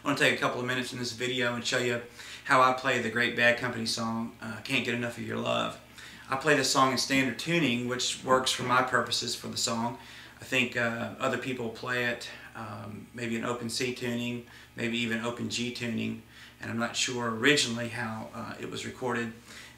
I want to take a couple of minutes in this video and show you how I play the great Bad Company song, Can't Get Enough of Your Love. I play this song in standard tuning, which works for my purposes for the song. I think other people play it maybe in open C tuning, maybe even open G tuning, and I'm not sure originally how it was recorded.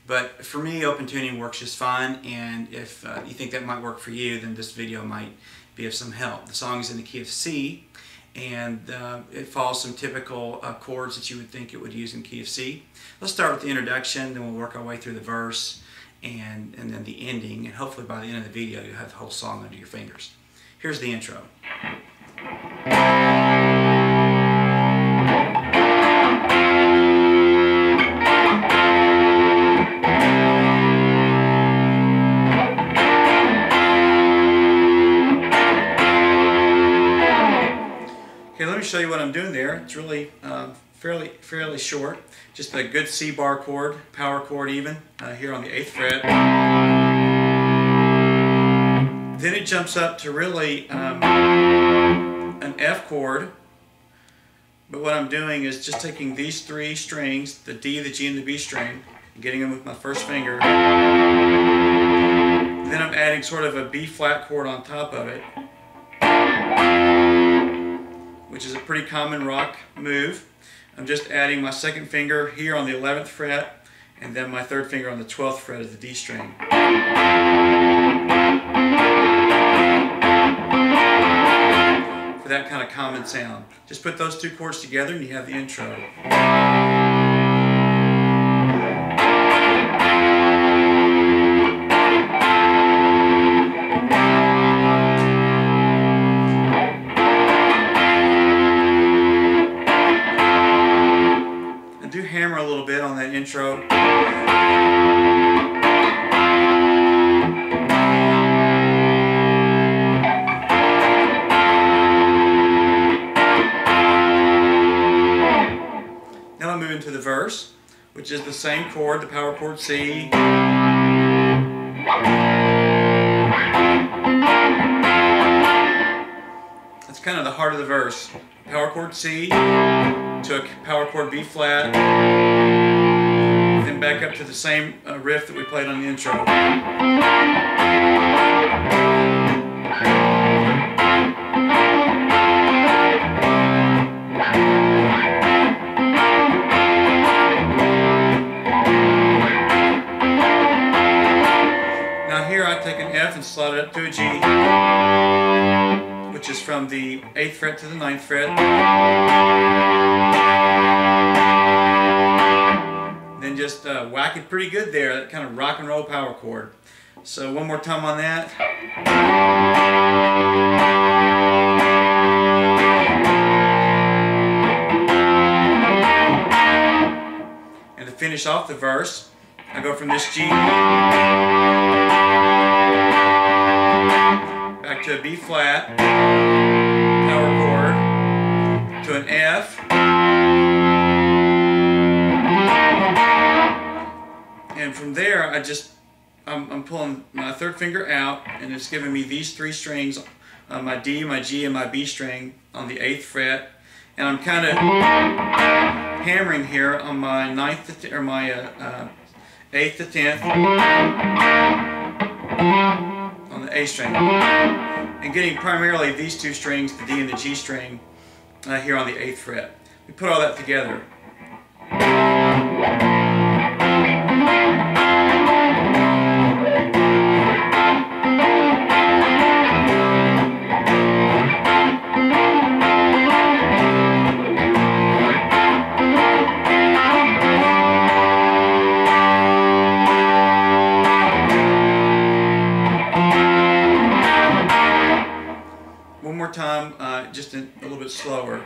But for me, open tuning works just fine, and if you think that might work for you, then this video might be of some help. The song is in the key of C, and it follows some typical chords that you would think it would use in key of C. Let's start with the introduction, then we'll work our way through the verse and then the ending, and hopefully by the end of the video you'll have the whole song under your fingers. Here's the intro. Okay, let me show you what I'm doing there. It's really fairly short. Just a good C bar chord, power chord even, here on the 8th fret. Then it jumps up to really an F chord. But what I'm doing is just taking these three strings, the D, the G, and the B string, and getting them with my first finger. Then I'm adding sort of a B flat chord on top of it, which is a pretty common rock move. I'm just adding my second finger here on the 11th fret, and then my third finger on the 12th fret of the D string. For that kind of common sound. Just put those two chords together and you have the intro. Hammer a little bit on that intro. Now I'll move into the verse, which is the same chord, the power chord C. That's kind of the heart of the verse. Power chord C to a power chord B flat, then back up to the same riff that we played on the intro. Now here I take an F and slide it up to a G, which is from the 8th fret to the 9th fret. Then just whack it pretty good there, that kind of rock and roll power chord. So one more time on that. And to finish off the verse, I go from this G back to a B flat power chord to an F, and from there I'm pulling my third finger out, and it's giving me these three strings, my D, my G, and my B string on the 8th fret, and I'm kind of hammering here on my 9th to my 8th to 10th on the A string, and getting primarily these two strings, the D and the G string, here on the 8th fret. We put all that together. One more time, just a little bit slower.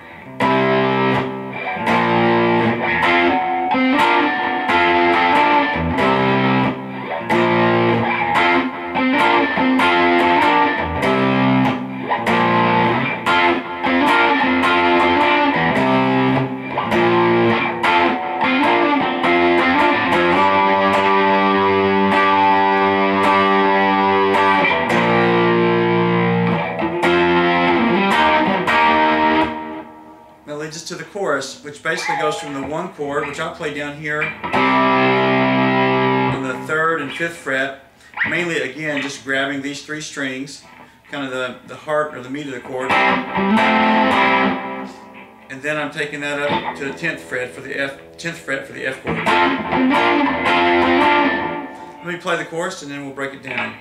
just to to the chorus, which basically goes from the 1 chord, which I'll play down here on the 3rd and 5th fret, mainly again just grabbing these 3 strings, kind of the heart or the meat of the chord, and then I'm taking that up to the 10th fret for the F chord. Let me play the chorus and then we'll break it down.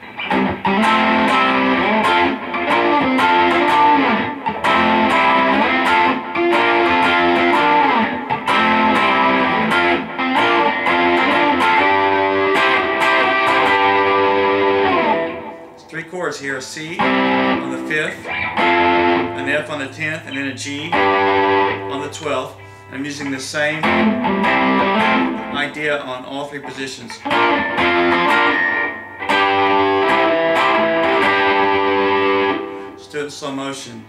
3 chords here: a C on the 5th, an F on the 10th, and then a G on the 12th. And I'm using the same idea on all 3 positions. Just do it in slow motion.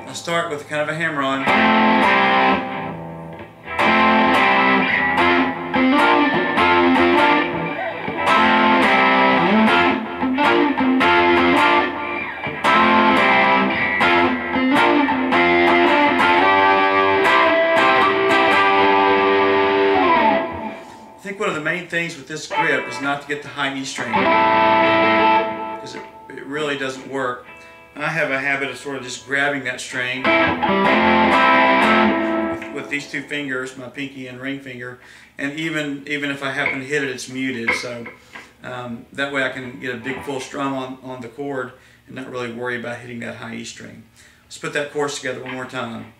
I'll start with kind of a hammer-on. I think one of the main things with this grip is not to get the high E string, because it really doesn't work. I have a habit of sort of just grabbing that string with these 2 fingers, my pinky and ring finger, and even if I happen to hit it, it's muted, so that way I can get a big full strum on the chord and not really worry about hitting that high E string. Let's put that chorus together one more time.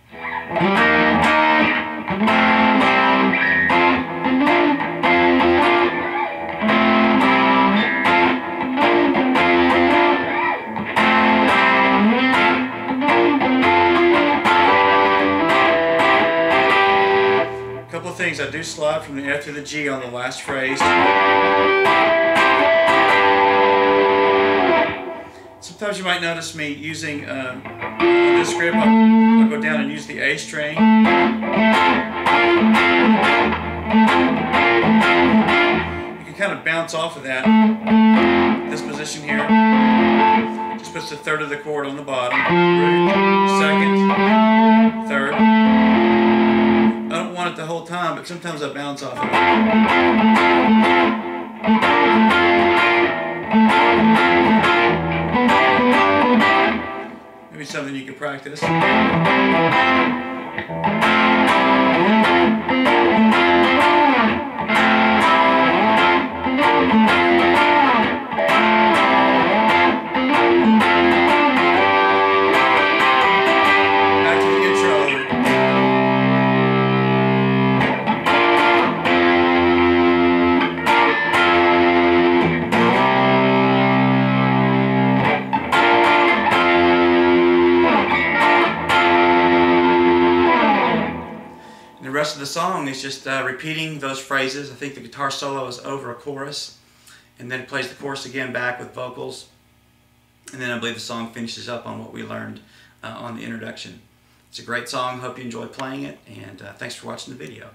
Things I do slide from the F to the G on the last phrase. Sometimes you might notice me using this grip. I'll go down and use the A string. You can kind of bounce off of that. This position here just puts the 3rd of the chord on the bottom. 2nd, 3rd. I don't want it the whole time, but sometimes I bounce off of it. Maybe something you can practice. The rest of the song is just repeating those phrases. I think the guitar solo is over a chorus, and then it plays the chorus again back with vocals, and then I believe the song finishes up on what we learned on the introduction. It's a great song. Hope you enjoy playing it, and thanks for watching the video.